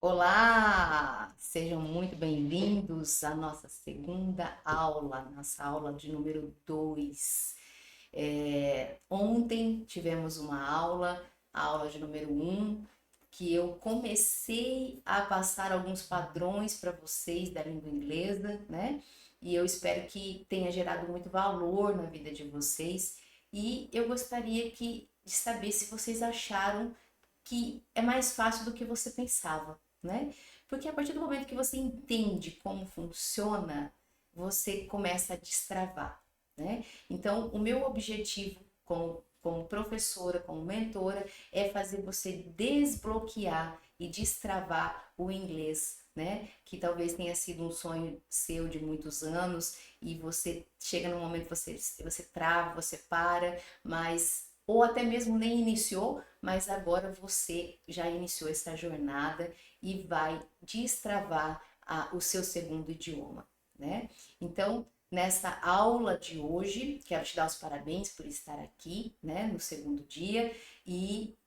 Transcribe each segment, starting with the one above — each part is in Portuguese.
Olá, sejam muito bem-vindos à nossa segunda aula, nossa aula de número 2. Ontem tivemos uma aula, a aula de número 1, que eu comecei a passar alguns padrões para vocês da língua inglesa, né? E eu espero que tenha gerado muito valor na vida de vocês. E eu gostaria de saber se vocês acharam que é mais fácil do que você pensava, né? Porque a partir do momento que você entende como funciona, você começa a destravar, né? Então, o meu objetivo como professora, como mentora, é fazer você desbloquear e destravar o inglês, né? Que talvez tenha sido um sonho seu de muitos anos e você chega num momento que você trava, você para, mas ou até mesmo nem iniciou, mas agora você já iniciou essa jornada e vai destravar o seu segundo idioma, né? Então, nessa aula de hoje, quero te dar os parabéns por estar aqui, né, no segundo dia e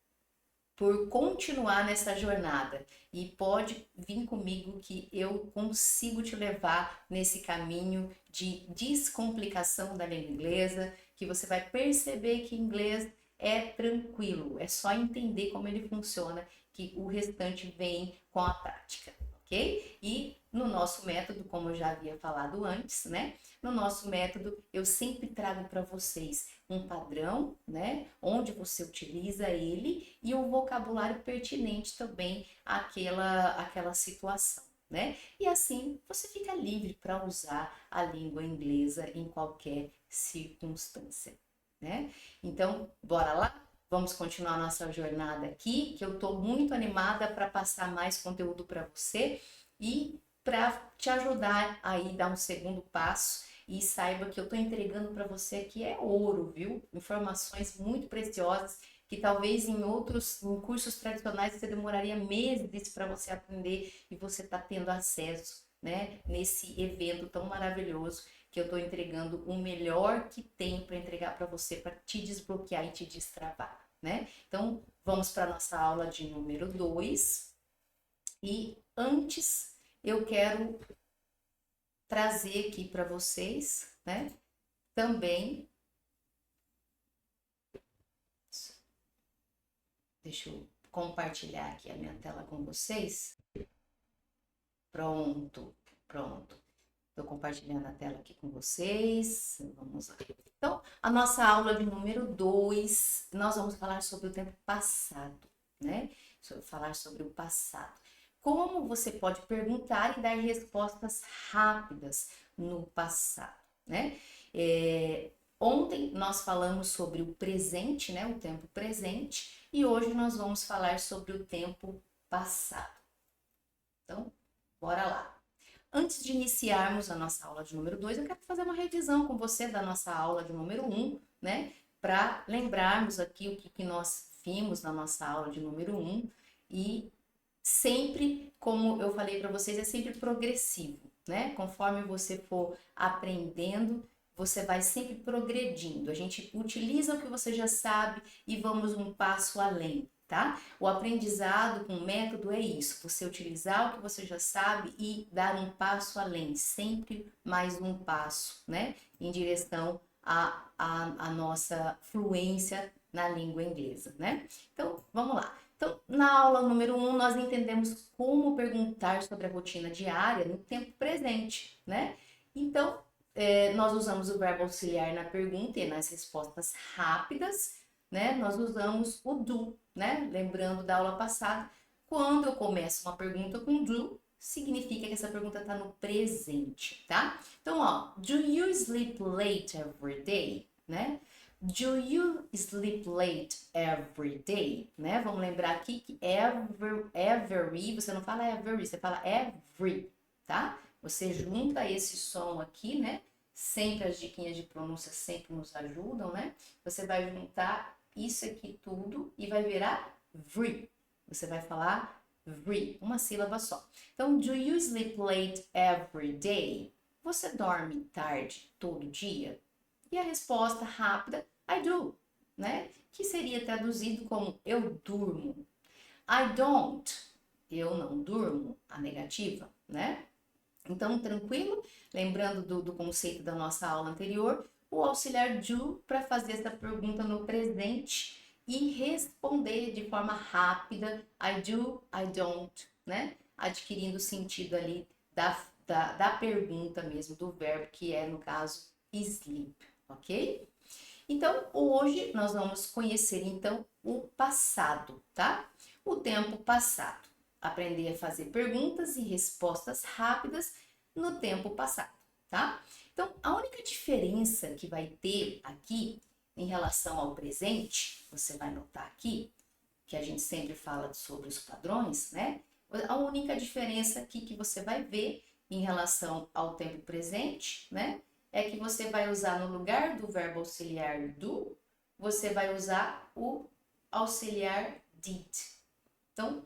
por continuar nessa jornada. E pode vir comigo que eu consigo te levar nesse caminho de descomplicação da língua inglesa, que você vai perceber que inglês é tranquilo, é só entender como ele funciona, que o restante vem com a prática, ok? E no nosso método, como eu já havia falado antes, né? No nosso método, eu sempre trago para vocês um padrão, né? Onde você utiliza ele e um vocabulário pertinente também àquela situação, né? E assim você fica livre para usar a língua inglesa em qualquer circunstância, né? Então, bora lá? Vamos continuar nossa jornada aqui, que eu estou muito animada para passar mais conteúdo para você e para te ajudar aí dar um segundo passo e saiba que eu estou entregando para você aqui é ouro, viu? Informações muito preciosas que talvez em cursos tradicionais você demoraria meses para você aprender e você está tendo acesso, né? Nesse evento tão maravilhoso que eu estou entregando o melhor que tem para entregar para você para te desbloquear e te destravar, né? Então vamos para nossa aula de número 2 e antes eu quero trazer aqui para vocês, né? Também, deixa eu compartilhar aqui a minha tela com vocês. Pronto, pronto. Estou compartilhando a tela aqui com vocês. Vamos lá. Então, a nossa aula de número 2, nós vamos falar sobre o tempo passado, né? Falar sobre o passado. Como você pode perguntar e dar respostas rápidas no passado, né? Ontem nós falamos sobre o presente, né? O tempo presente, e hoje nós vamos falar sobre o tempo passado. Então, bora lá. Antes de iniciarmos a nossa aula de número 2, eu quero fazer uma revisão com você da nossa aula de número 1, né? Para lembrarmos aqui o que nós vimos na nossa aula de número 1 e sempre, como eu falei para vocês, é sempre progressivo, né? Conforme você for aprendendo, você vai sempre progredindo. A gente utiliza o que você já sabe e vamos um passo além, tá? O aprendizado com método é isso, você utilizar o que você já sabe e dar um passo além, sempre mais um passo, né? Em direção à nossa fluência na língua inglesa, né? Então, vamos lá. Então, na aula número 1, nós entendemos como perguntar sobre a rotina diária no tempo presente, né? Então, nós usamos o verbo auxiliar na pergunta e nas respostas rápidas, né? Nós usamos o do, né? Lembrando da aula passada, quando eu começo uma pergunta com do, significa que essa pergunta está no presente, tá? Então, ó, do you sleep late every day, né? Do you sleep late every day, né? Vamos lembrar aqui que every, você não fala every, você fala every, tá? Você junta esse som aqui, né? Sempre as diquinhas de pronúncia sempre nos ajudam, né? Você vai juntar isso aqui tudo e vai virar vree. Você vai falar vree, uma sílaba só. Então, do you sleep late every day? Você dorme tarde todo dia? E a resposta rápida, I do, né? Que seria traduzido como eu durmo. I don't. eu não durmo, a negativa, né? Então, tranquilo? Lembrando do conceito da nossa aula anterior, o auxiliar do para fazer essa pergunta no presente e responder de forma rápida, I do, I don't, né? Adquirindo o sentido ali da pergunta mesmo, do verbo, que é, no caso, sleep, ok? Então, hoje nós vamos conhecer, então, o passado, tá? O tempo passado. Aprender a fazer perguntas e respostas rápidas no tempo passado, tá? Então, a única diferença que vai ter aqui em relação ao presente, você vai notar aqui, que a gente sempre fala sobre os padrões, né? A única diferença aqui que você vai ver em relação ao tempo presente, né? É que você vai usar no lugar do verbo auxiliar do, você vai usar o auxiliar did. Então,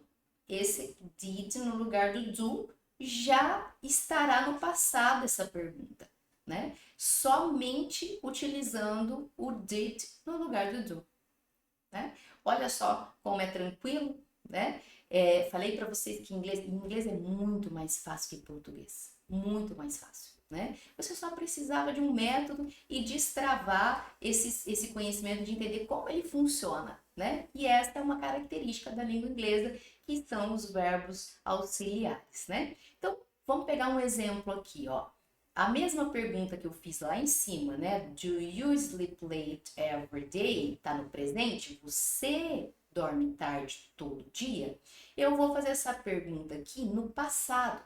esse did no lugar do do já estará no passado essa pergunta, né? Somente utilizando o did no lugar do do, né? Olha só como é tranquilo, né? Falei para vocês que inglês é muito mais fácil que português, muito mais fácil, né? Você só precisava de um método e destravar esse conhecimento de entender como ele funciona, né? E esta é uma característica da língua inglesa, que são os verbos auxiliares, né? Então, vamos pegar um exemplo aqui, ó. A mesma pergunta que eu fiz lá em cima, né? Do you sleep late every day? Tá no presente? Você dorme tarde todo dia? Eu vou fazer essa pergunta aqui no passado.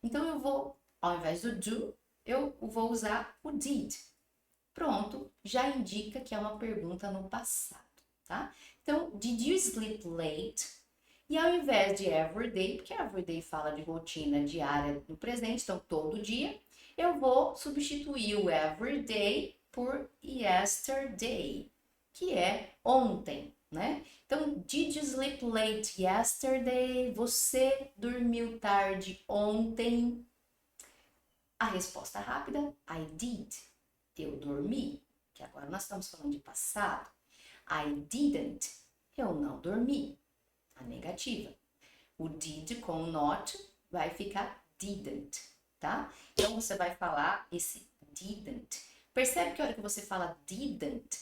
Então, eu vou, ao invés do do, eu vou usar o did. Pronto, já indica que é uma pergunta no passado, tá? Então, did you sleep late? E ao invés de every day, porque every day fala de rotina diária no presente, então todo dia, eu vou substituir o every day por yesterday, que é ontem, né? Então, did you sleep late yesterday? Você dormiu tarde ontem? A resposta rápida, I did. Eu dormi, que agora nós estamos falando de passado. I didn't. Eu não dormi. A negativa. O did com o not vai ficar didn't, tá? Então, você vai falar esse didn't. Percebe que a hora que você fala didn't,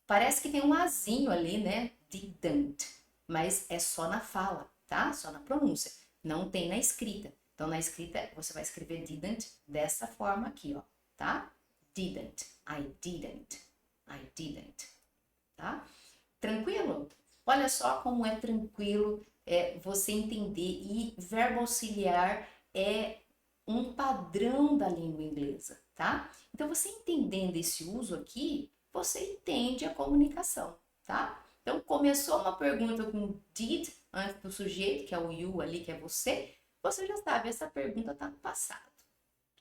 parece que tem um azinho ali, né? Didn't. Mas é só na fala, tá? Só na pronúncia. Não tem na escrita. Então, na escrita, você vai escrever didn't dessa forma aqui, ó, tá? Didn't. I didn't. I didn't. Tá? Tranquilo? Olha só como é tranquilo você entender. E verbo auxiliar é um padrão da língua inglesa, tá? Então, você entendendo esse uso aqui, você entende a comunicação, tá? Então, começou uma pergunta com did, antes do sujeito, que é o you ali, que é você já sabe, essa pergunta está no passado.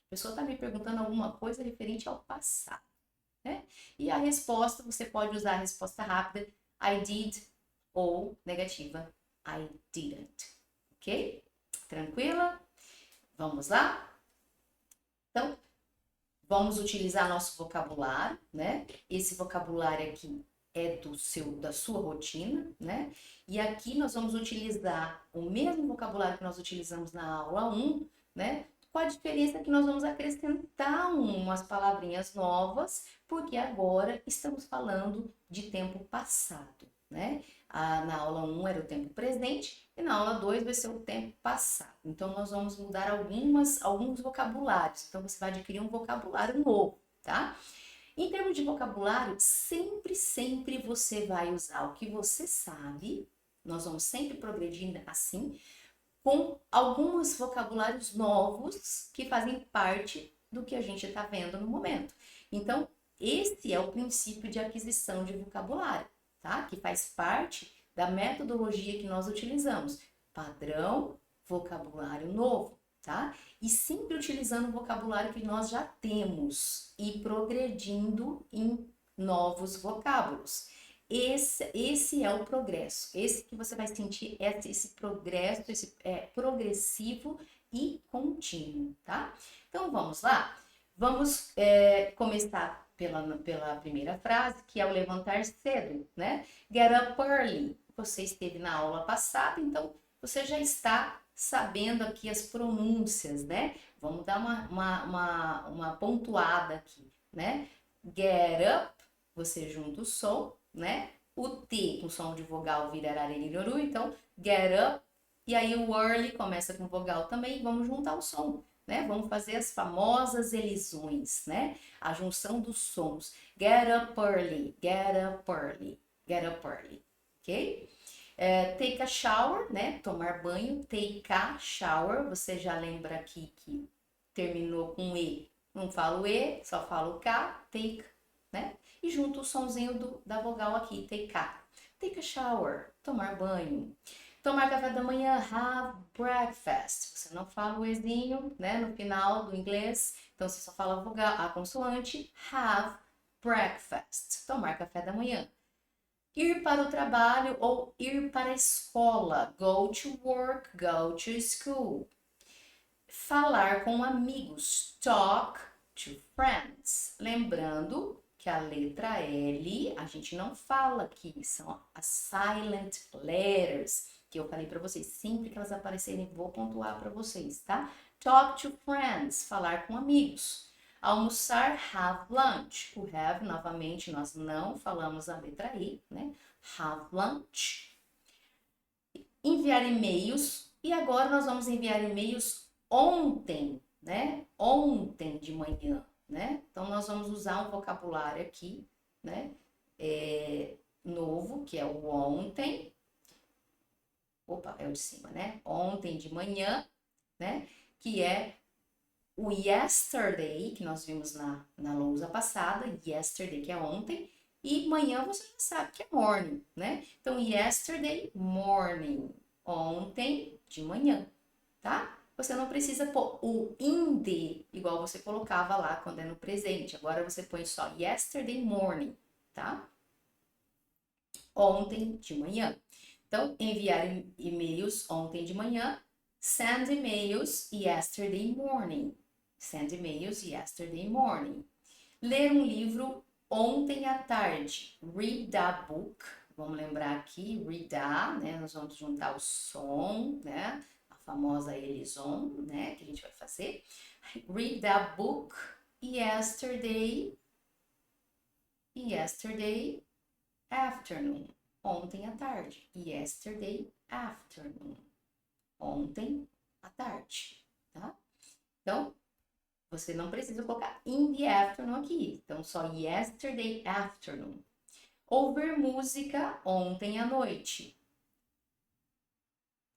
A pessoa está me perguntando alguma coisa referente ao passado, né? E a resposta, você pode usar a resposta rápida, I did, ou negativa, I didn't, ok? Tranquila? Vamos lá? Então, vamos utilizar nosso vocabulário, né? Esse vocabulário aqui é da sua rotina, né? E aqui nós vamos utilizar o mesmo vocabulário que nós utilizamos na aula 1, né? Com a diferença que nós vamos acrescentar umas palavrinhas novas, porque agora estamos falando de tempo passado, né? Na aula 1 era o tempo presente e na aula 2 vai ser o tempo passado. Então, nós vamos mudar alguns vocabulários. Então, você vai adquirir um vocabulário novo, tá? Em termos de vocabulário, sempre você vai usar o que você sabe. Nós vamos sempre progredindo assim, com alguns vocabulários novos que fazem parte do que a gente está vendo no momento. Então, esse é o princípio de aquisição de vocabulário, tá? Que faz parte da metodologia que nós utilizamos. Padrão, vocabulário novo, tá? E sempre utilizando o vocabulário que nós já temos e progredindo em novos vocábulos. Esse é o progresso. Esse que você vai sentir, esse progresso, esse progressivo e contínuo, tá? Então, vamos lá? Vamos começar pela primeira frase, que é o levantar cedo, né? Get up early. Você esteve na aula passada, então você já está sabendo aqui as pronúncias, né? Vamos dar uma pontuada aqui, né? Get up, você junta o som, né? O T com som de vogal vira araririroru, então get up. E aí o early começa com vogal também, vamos juntar o som, né? Vamos fazer as famosas elisões, né? A junção dos sons. Get up early, get up early, get up early, ok? Take a shower, né? Tomar banho. Take a shower, você já lembra aqui que terminou com E. Não falo E, só falo K, take, né? E junto o sonzinho da vogal aqui, take a. Take a shower, tomar banho. Tomar café da manhã, have breakfast. Você não fala o Ezinho, né? No final do inglês, então você só fala a vogal, a consoante, have breakfast. Tomar café da manhã. Ir para o trabalho ou ir para a escola. Go to work, go to school. Falar com amigos. Talk to friends. Lembrando que a letra L, a gente não fala aqui, são as silent letters, que eu falei para vocês. Sempre que elas aparecerem, vou pontuar para vocês, tá? Talk to friends, falar com amigos. Almoçar, have lunch. O have, novamente, nós não falamos a letra I, né? Have lunch. Enviar e-mails. E agora nós vamos enviar e-mails ontem, né? Ontem de manhã, né? Então, nós vamos usar um vocabulário aqui, né? Novo, que é o ontem. Opa, é o de cima, né? Ontem de manhã, né? Que é o yesterday, que nós vimos na lousa passada, yesterday, que é ontem, e manhã você já sabe que é morning, né? Então, yesterday morning, ontem de manhã, tá? Você não precisa pôr o in the, igual você colocava lá quando é no presente. Agora você põe só yesterday morning, tá? Ontem de manhã. Então, enviar e-mails ontem de manhã, send emails yesterday morning. Send emails yesterday morning. Ler um livro ontem à tarde. Read a book. Vamos lembrar aqui, read a, né? Nós vamos juntar o som, né? A famosa elison, né? Que a gente vai fazer. Read a book yesterday afternoon. Ontem à tarde. Yesterday afternoon. Ontem à tarde, tá? Então, você não precisa colocar in the afternoon aqui. Então, só yesterday afternoon. Ouvir música ontem à noite.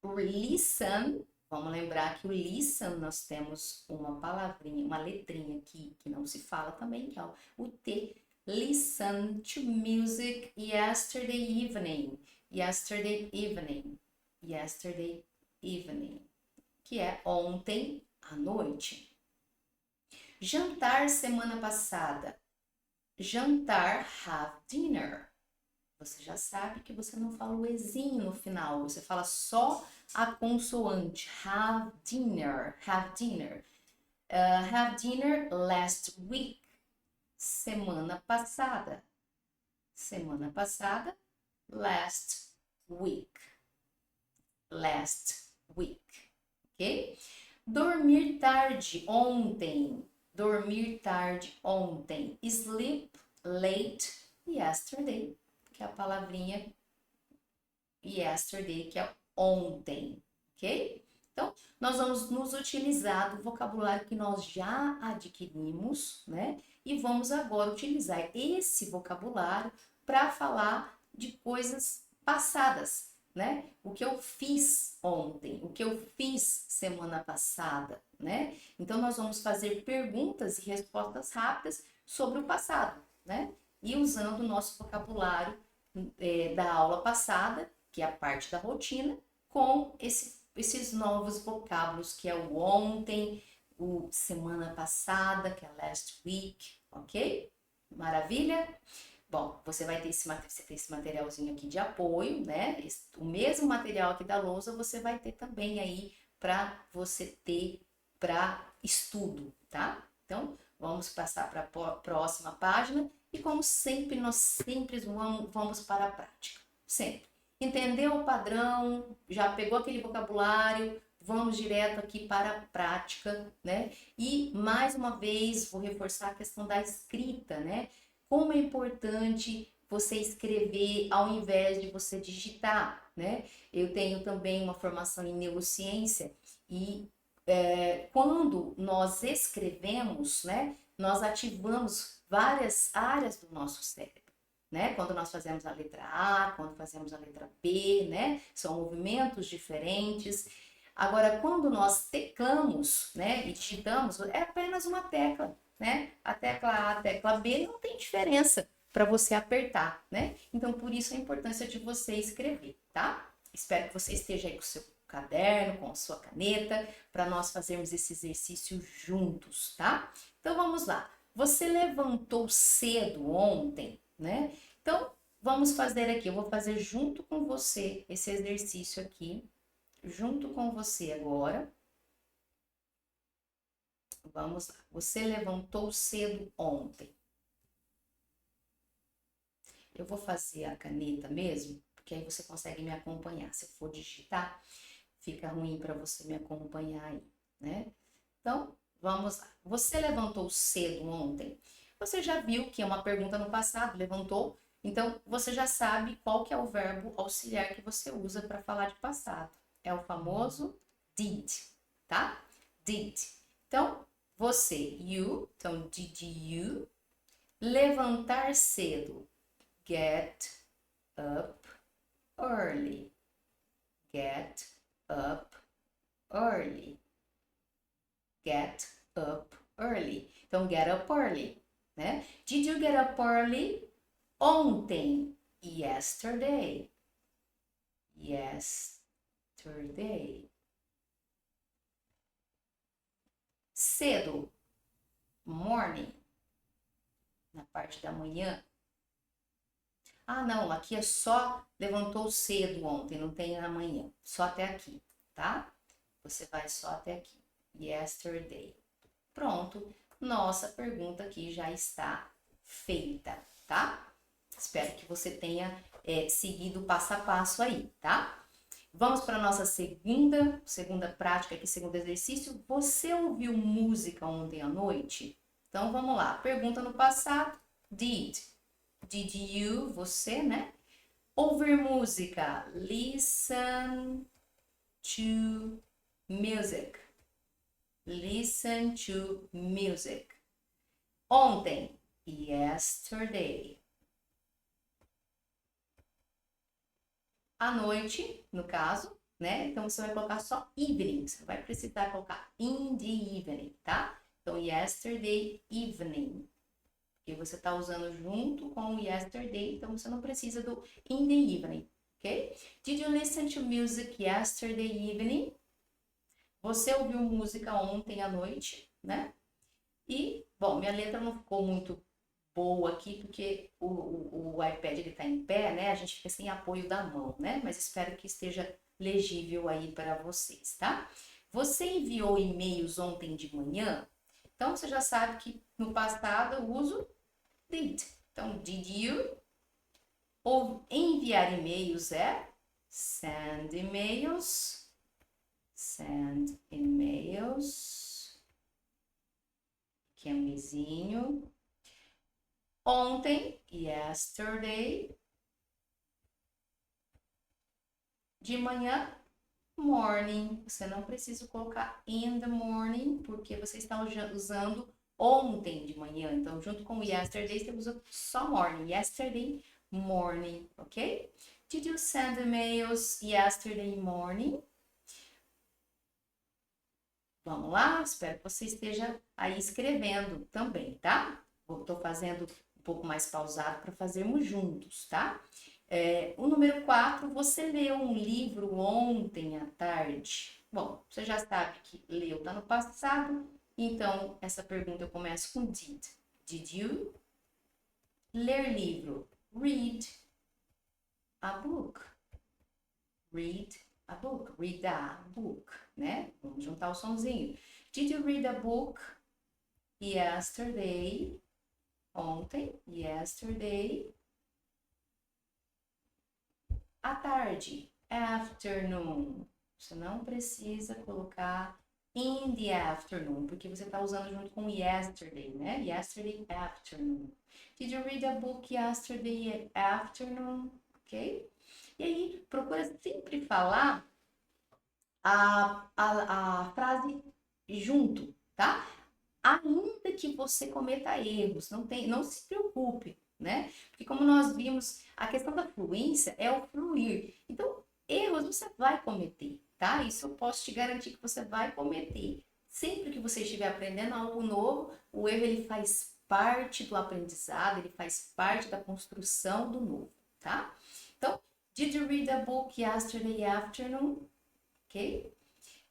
Listen. Vamos lembrar que o listen nós temos uma palavrinha, uma letrinha aqui que não se fala também, que é o T. Listen to music yesterday evening. Yesterday evening. Yesterday evening. Que é ontem à noite. Jantar semana passada. Jantar, have dinner. Você já sabe que você não fala o ezinho no final, você fala só a consoante. Have dinner, have dinner. Have dinner last week. Semana passada. Semana passada, last week. Last week. Ok? Dormir tarde ontem. Dormir tarde ontem. Sleep late yesterday, que é a palavrinha yesterday, que é ontem, ok? Então, nós vamos nos utilizar do vocabulário que nós já adquirimos, né? E vamos agora utilizar esse vocabulário para falar de coisas passadas, né? O que eu fiz ontem, o que eu fiz semana passada, né? Então, nós vamos fazer perguntas e respostas rápidas sobre o passado, né? E usando o nosso vocabulário da aula passada, que é a parte da rotina, com esses novos vocábulos, que é o ontem, o semana passada, que é last week, ok? Maravilha? Bom, você vai ter esse materialzinho aqui de apoio, né? O mesmo material aqui da lousa você vai ter também aí para você ter para estudo, tá? Então, vamos passar para a próxima página e como sempre, nós sempre vamos para a prática, sempre. Entendeu o padrão? Já pegou aquele vocabulário? Vamos direto aqui para a prática, né? E mais uma vez vou reforçar a questão da escrita, né? Como é importante você escrever ao invés de você digitar, né? Eu tenho também uma formação em neurociência e quando nós escrevemos, né, nós ativamos várias áreas do nosso cérebro. Né? Quando nós fazemos a letra A, quando fazemos a letra B, né? São movimentos diferentes. Agora, quando nós teclamos, né, e digitamos, é apenas uma tecla, né? A tecla A, a tecla B não tem diferença para você apertar, né? Então, por isso a importância de você escrever, tá? Espero que você esteja aí com o seu caderno, com a sua caneta, para nós fazermos esse exercício juntos, tá? Então, vamos lá. Você levantou cedo ontem, né? Então, vamos fazer aqui. Eu vou fazer junto com você esse exercício aqui, junto com você agora. Vamos lá. Você levantou cedo ontem. Eu vou fazer a caneta mesmo, porque aí você consegue me acompanhar. Se eu for digitar, fica ruim para você me acompanhar aí, né? Então, vamos lá. Você levantou cedo ontem? Você já viu que é uma pergunta no passado, levantou? Então, você já sabe qual que é o verbo auxiliar que você usa para falar de passado. É o famoso did, tá? Did. Então, você, you, então did you levantar cedo? Get up early. Get up early. Get up early. Então, get up early, né? Did you get up early? Ontem. Yesterday. Yesterday. Cedo. Morning. Na parte da manhã. Ah, não, aqui é só levantou cedo ontem, não tem amanhã. Só até aqui, tá? Você vai só até aqui. Yesterday. Pronto, nossa pergunta aqui já está feita, tá? Espero que você tenha seguido passo a passo aí, tá? Vamos para a nossa segunda prática aqui, segundo exercício. Você ouviu música ontem à noite? Então vamos lá. Pergunta no passado. Did. Did you, você, né? Ouvir música. Listen to music. Listen to music. Ontem. Yesterday. À noite, no caso, né? Então você vai colocar só evening. Você não vai precisar colocar in the evening, tá? Então, yesterday evening. Porque você está usando junto com o yesterday, então você não precisa do in the evening, ok? Did you listen to music yesterday evening? Você ouviu música ontem à noite, né? E, bom, minha letra não ficou muito boa aqui, porque o iPad ele tá em pé, né? A gente fica sem apoio da mão, né? Mas espero que esteja legível aí para vocês, tá? Você enviou e-mails ontem de manhã? Então, você já sabe que no passado eu uso did. Então, did you? Ou enviar e-mails é send emails. Send emails. Que é um izinho. Ontem, yesterday. De manhã, morning. Você não precisa colocar in the morning, porque você está usando ontem de manhã. Então, junto com yesterday, você usa só morning. Yesterday morning, ok? Did you send emails yesterday morning? Vamos lá? Espero que você esteja aí escrevendo também, tá? Estou fazendo um pouco mais pausado para fazermos juntos, tá? O número 4, você leu um livro ontem à tarde? Bom, você já sabe que leu tá no passado, então essa pergunta eu começo com did. Did you? Ler livro. Read a book. Read a book. Read a book, né? Vamos juntar o sonzinho. Did you read a book yesterday? Ontem, yesterday. à tarde, afternoon. Você não precisa colocar in the afternoon, porque você está usando junto com yesterday, né? Yesterday afternoon. Did you read a book yesterday afternoon? Ok? E aí, procura sempre falar a frase junto, tá? Ainda que você cometa erros, não se preocupe, né? Porque como nós vimos, a questão da fluência é o fluir. Então, erros você vai cometer, tá? Isso eu posso te garantir que você vai cometer. Sempre que você estiver aprendendo algo novo, o erro ele faz parte do aprendizado, ele faz parte da construção do novo, tá? Então, did you read a book yesterday afternoon? Ok?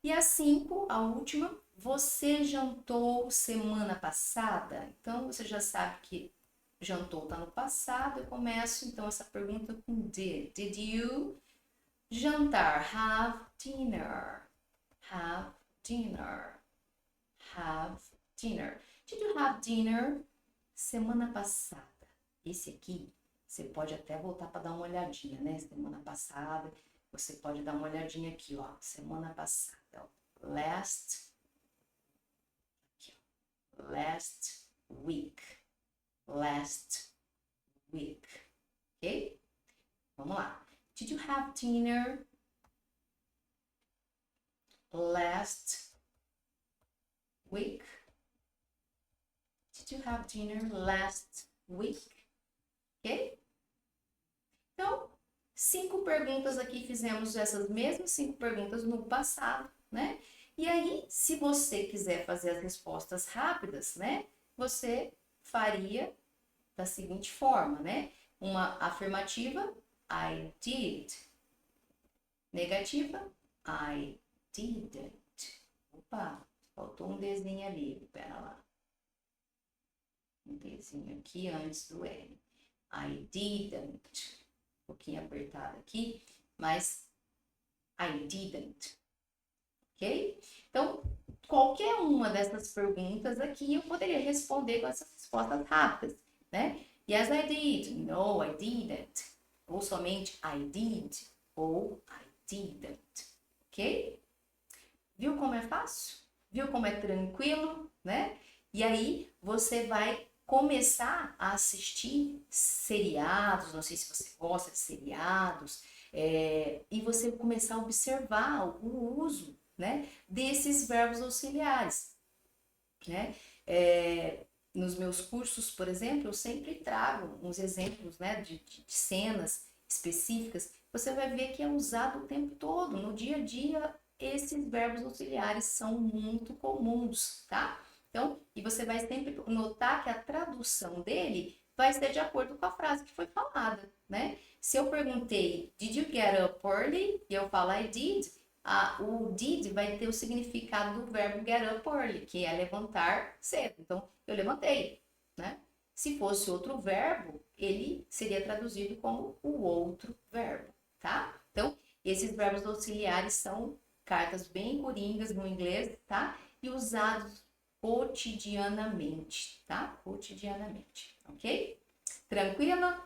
E a 5, a última, você jantou semana passada? Então, você já sabe que jantou está no passado. Eu começo, então, essa pergunta com did. Did you jantar? Have dinner. Have dinner. Have dinner. Did you have dinner semana passada? Esse aqui, você pode até voltar para dar uma olhadinha, né? Semana passada, você pode dar uma olhadinha aqui, ó. Semana passada, ó. Last week. Last week. Ok? Vamos lá. Did you have dinner last week? Did you have dinner last week? Ok? Então, 5 perguntas aqui, fizemos essas mesmas 5 perguntas no passado, né? E aí, se você quiser fazer as respostas rápidas, né? Você faria da seguinte forma, né? Uma afirmativa, I did. Negativa, I didn't. Opa, faltou um desenho ali, pera lá. Um desenho aqui antes do L. I didn't. Um pouquinho apertado aqui, mas I didn't. Ok? Então, qualquer uma dessas perguntas aqui eu poderia responder com essas respostas rápidas, né? Yes, I did. No, I didn't. Ou somente I did ou I didn't. Ok? Viu como é fácil? Viu como é tranquilo, né? E aí você vai começar a assistir seriados, não sei se você gosta de seriados, e você começar a observar o uso, né, desses verbos auxiliares, né? Nos meus cursos, por exemplo, eu sempre trago uns exemplos, né, de cenas específicas. Você vai ver que é usado o tempo todo, no dia a dia, esses verbos auxiliares são muito comuns, tá? Então, e você vai sempre notar que a tradução dele vai ser de acordo com a frase que foi falada, né? Se eu perguntei, did you get up early? E eu falo, I did. O did vai ter o significado do verbo get up early, que é levantar cedo. Então, eu levantei, né? Se fosse outro verbo, ele seria traduzido como o outro verbo, tá? Então, esses verbos auxiliares são cartas bem coringas no inglês, tá? E usados cotidianamente, tá? Cotidianamente, ok? Tranquilo?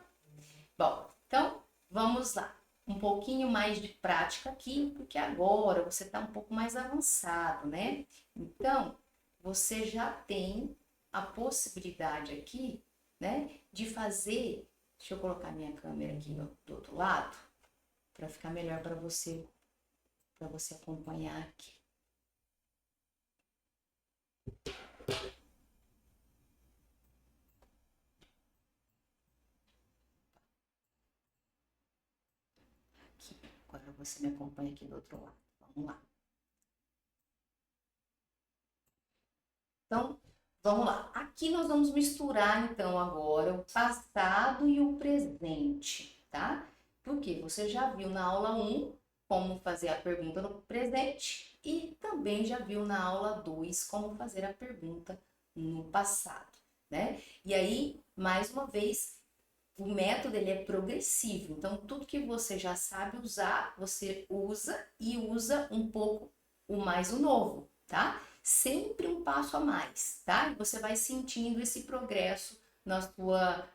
Bom, então vamos lá. Um pouquinho mais de prática aqui, porque agora você está um pouco mais avançado, né? Então, você já tem a possibilidade aqui, né, de fazer. Deixa eu colocar minha câmera aqui do outro lado, para ficar melhor para você acompanhar aqui. Aqui, agora você me acompanha aqui do outro lado. Vamos lá. Então, vamos lá. Aqui nós vamos misturar, então, agora o passado e o presente, tá? Porque você já viu na aula 1 como fazer a pergunta no presente e também já viu na aula 2 como fazer a pergunta no passado, né? E aí, mais uma vez, o método ele é progressivo. Então, tudo que você já sabe usar, você usa e usa um pouco o mais o novo, tá? Sempre um passo a mais, tá? E você vai sentindo esse progresso na sua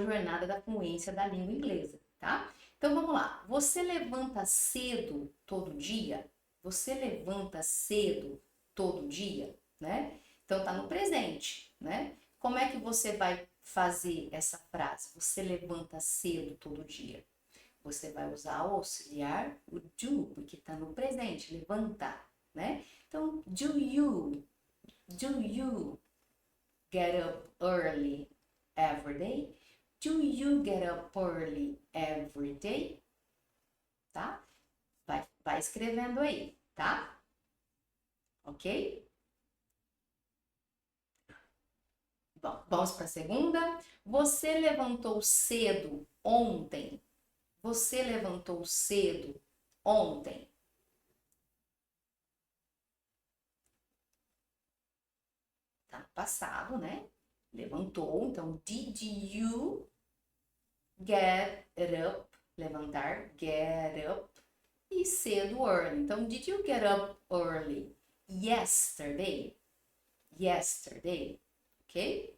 jornada da fluência da língua inglesa, tá? Então vamos lá. Você levanta cedo todo dia? Você levanta cedo todo dia, né? Então tá no presente, né? Como é que você vai fazer essa frase? Você levanta cedo todo dia. Você vai usar o auxiliar, o do, porque tá no presente, levantar, né? Então, do you get up early every day? Do you get up early every day? Tá? Vai escrevendo aí, tá? Ok? Bom, vamos para a segunda. Você levantou cedo ontem? Você levantou cedo ontem? Tá no passado, né? Levantou, então did you get up? Levantar, get up. E cedo, early. Então, did you get up early yesterday? Yesterday, ok?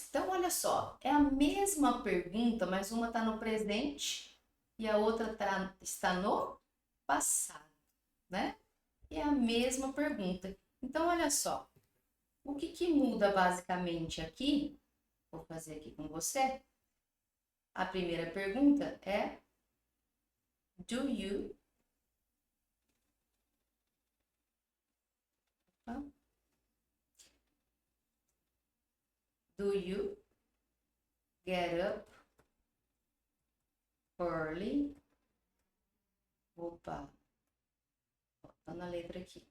Então, olha só, é a mesma pergunta, mas uma está no presente e a outra está no passado, né? É a mesma pergunta. Então, olha só, o que muda basicamente aqui? Vou fazer aqui com você. A primeira pergunta é: Do you do you get up early? Opa, faltando a letra aqui.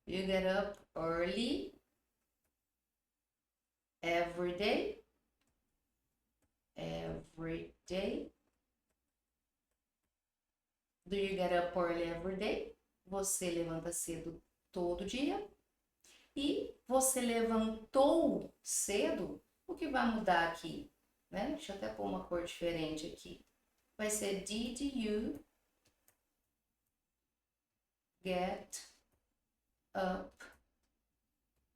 Do you get up early every day? Every day. Do you get up early every day? Você levanta cedo todo dia. E você levantou cedo? O que vai mudar aqui? Né? Deixa eu até pôr uma cor diferente aqui. Vai ser did you get up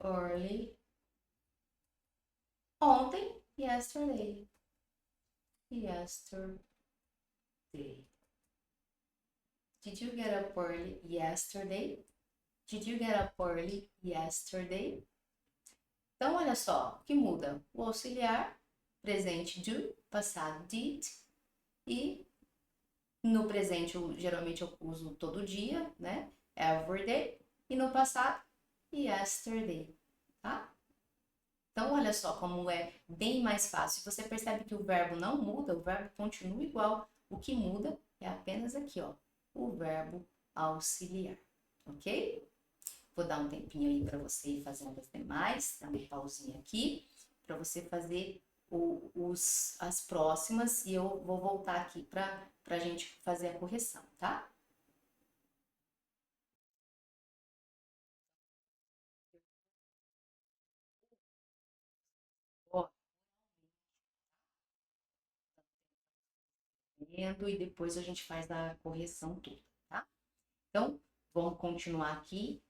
early ontem? Yesterday. Yesterday. Did you get up early yesterday? Did you get up early yesterday? Então, olha só, o que muda? O auxiliar, presente do, passado did, e no presente geralmente eu uso todo dia, né? Every day, e no passado, yesterday, tá? Então, olha só como é bem mais fácil. Você percebe que o verbo não muda, o verbo continua igual. O que muda é apenas aqui, ó, o verbo auxiliar, ok? Vou dar um tempinho aí para você ir fazendo as demais, dar uma pausinha aqui, para você fazer as próximas e eu vou voltar aqui para a gente fazer a correção, tá? Ó, e depois a gente faz a correção toda, tá? Então, vamos continuar aqui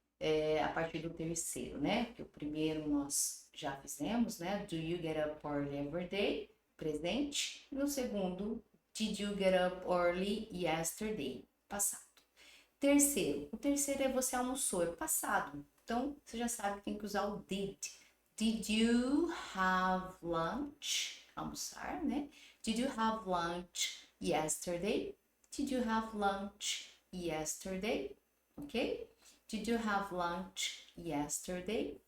a partir do terceiro, né? Porque o primeiro nós já fizemos, né? Do you get up early every day? Presente. E no segundo, did you get up early yesterday? Passado. Terceiro, o terceiro é você almoçou, é passado. Então, você já sabe que tem que usar o did. Did you have lunch? Almoçar, né? Did you have lunch yesterday? Did you have lunch yesterday? Ok? Did you have lunch yesterday?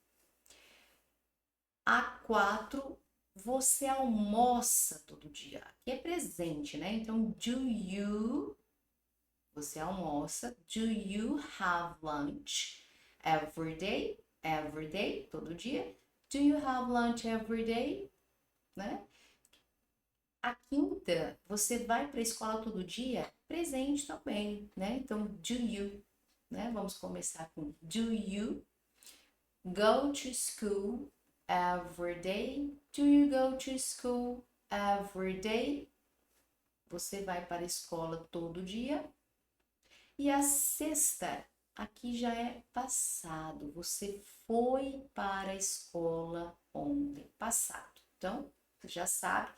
A4, você almoça todo dia. Aqui é presente, né? Então, do you, você almoça. Do you have lunch every day? Every day, todo dia. Do you have lunch every day? Né? A quinta, você vai para a escola todo dia? Presente também, né? Então, do you, né? Vamos começar com do you go to school every day? Do you go to school every day? Você vai para a escola todo dia? E a sexta, aqui já é passado. Você foi para a escola ontem, passado. Então, você já sabe,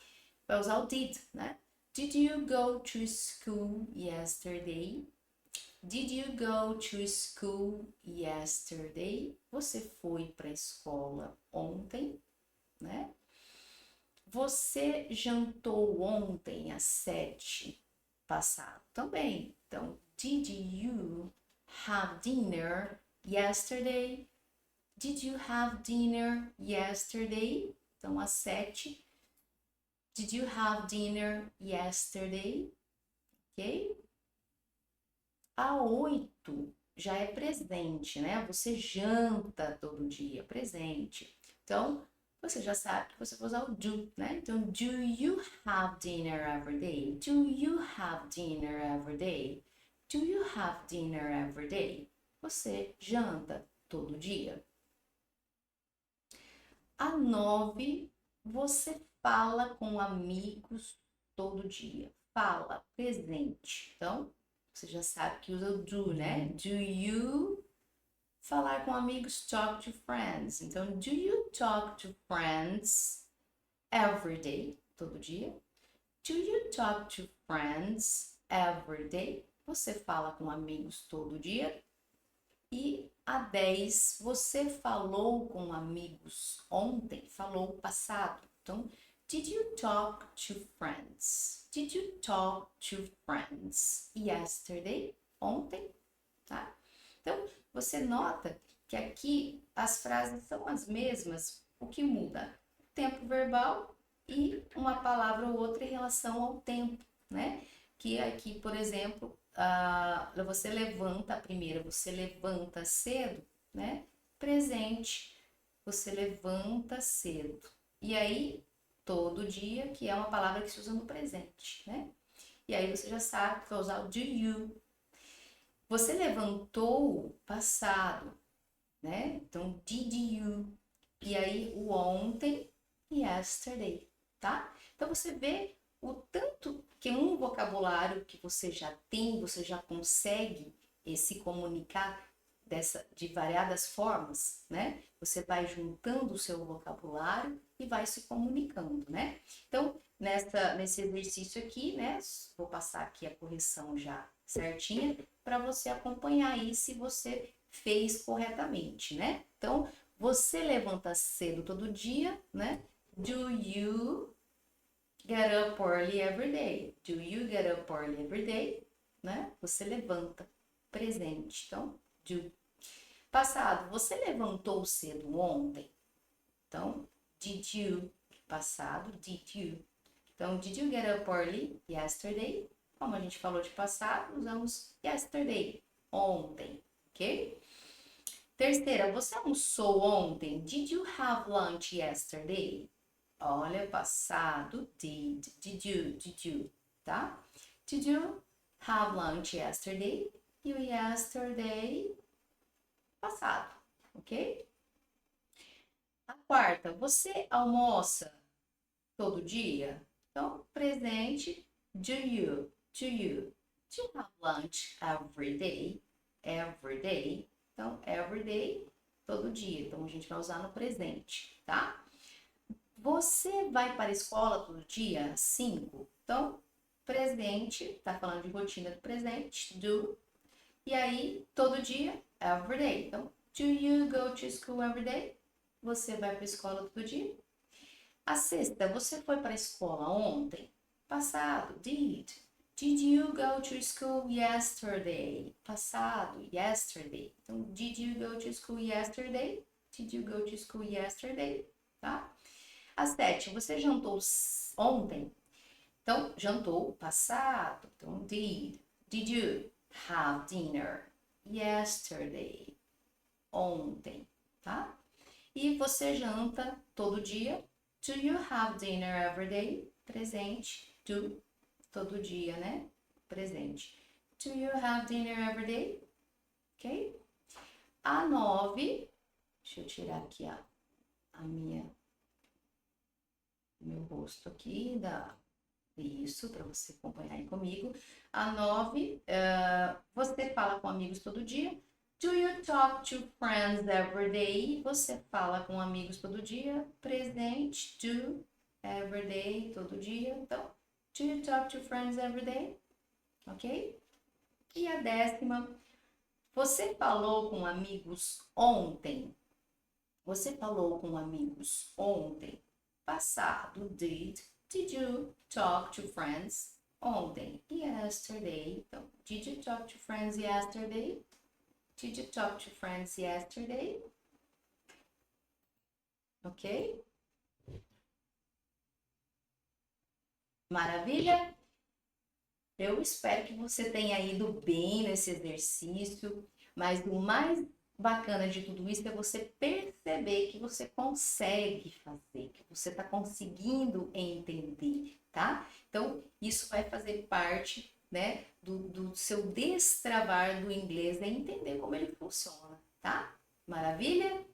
vai usar o did, né? Did you go to school yesterday? Did you go to school yesterday? Você foi para a escola ontem, né? Você jantou ontem às 7 passado também. Então, did you have dinner yesterday? Did you have dinner yesterday? Então, às 7. Did you have dinner yesterday? Ok? A 8 já é presente, né? Você janta todo dia, presente. Então, você já sabe que você vai usar o do, né? Então, do you have dinner every day? Do you have dinner every day? Do you have dinner every day? Você janta todo dia. A 9, você fala com amigos todo dia. Fala, presente. Então, você já sabe que usa o do, né? Do you falar com amigos, talk to friends. Então, do you talk to friends every day? Todo dia. Do you talk to friends every day? Você fala com amigos todo dia. E a 10, você falou com amigos ontem, falou passado. Então, did you talk to friends? Did you talk to friends yesterday? Ontem, tá? Então, você nota que aqui as frases são as mesmas, o que muda? O tempo verbal e uma palavra ou outra em relação ao tempo, né? Que aqui, por exemplo, você levanta, a primeira, você levanta cedo, né? Presente, você levanta cedo. E aí, todo dia, que é uma palavra que se usa no presente, né? E aí você já sabe que vai usar o do you. Você levantou passado, né? Então, did you. E aí, o ontem, yesterday, tá? Então, você vê o tanto que um vocabulário que você já tem, você já consegue se comunicar de variadas formas, né? Você vai juntando o seu vocabulário e vai se comunicando, né? Então, nesse exercício aqui, né? Vou passar aqui a correção já certinha para você acompanhar aí se você fez corretamente, né? Então, você levanta cedo todo dia, né? Do you get up early every day? Do you get up early every day? Né? Você levanta, presente. Então, do. Passado, você levantou cedo ontem? Então, did you. Passado, did you. Então, did you get up early yesterday? Como a gente falou de passado, usamos yesterday, ontem, ok? Terceira, você almoçou ontem? Did you have lunch yesterday? Olha, passado, did you, tá? Did you have lunch yesterday? E o yesterday, passado, ok? A quarta, você almoça todo dia? Então, presente, do you, do you have lunch every day? Every day. Então, every day, todo dia. Então, a gente vai usar no presente, tá? Você vai para a escola todo dia? 5. Então, presente, tá falando de rotina do presente, do. E aí, todo dia, every day. Então, do you go to school every day? Você vai para a escola todo dia? A sexta, você foi para a escola ontem? Passado, did. Did you go to school yesterday? Passado, yesterday. Então, did you go to school yesterday? Did you go to school yesterday? Tá? A 7, você jantou ontem? Então, jantou passado. Então, did. Did you have dinner yesterday? Ontem, tá? E você janta todo dia? Do you have dinner every day? Presente. Do, todo dia, né? Presente. Do you have dinner every day? Ok? A 9, deixa eu tirar aqui meu rosto aqui, isso, para você acompanhar aí comigo. A 9, você fala com amigos todo dia? Do you talk to friends every day? Você fala com amigos todo dia? Presente, do, every day, todo dia. Então, Do you talk to friends every day? Ok? E a 10ª, você falou com amigos ontem? Você falou com amigos ontem? Passado, did. Did you talk to friends ontem? Yesterday. Então, did you talk to friends yesterday? Did you talk to friends yesterday? Ok? Maravilha? Eu espero que você tenha ido bem nesse exercício, mas o mais bacana de tudo isso é você perceber que você consegue fazer, que você está conseguindo entender, tá? Então, isso vai fazer parte, né, do seu destravar do inglês, é entender como ele funciona, tá? Maravilha?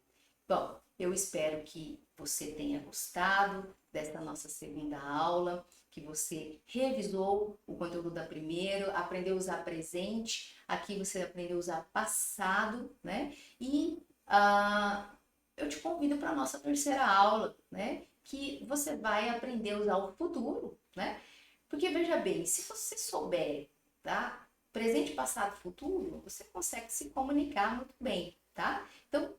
Bom, eu espero que você tenha gostado desta nossa segunda aula, que você revisou o conteúdo da primeira, aprendeu a usar presente, aqui você aprendeu a usar passado, né? E eu te convido para a nossa terceira aula, né? Que você vai aprender a usar o futuro, né? Porque veja bem, se você souber, tá? Presente, passado, futuro, você consegue se comunicar muito bem, tá? Então,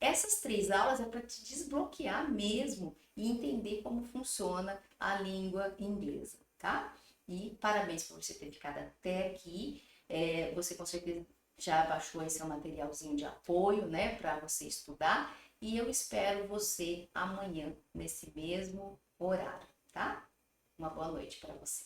essas 3 aulas é para te desbloquear mesmo e entender como funciona a língua inglesa, tá? E parabéns por você ter ficado até aqui. Você com certeza já baixou aí seu materialzinho de apoio, né, para você estudar. E eu espero você amanhã nesse mesmo horário, tá? Uma boa noite para você.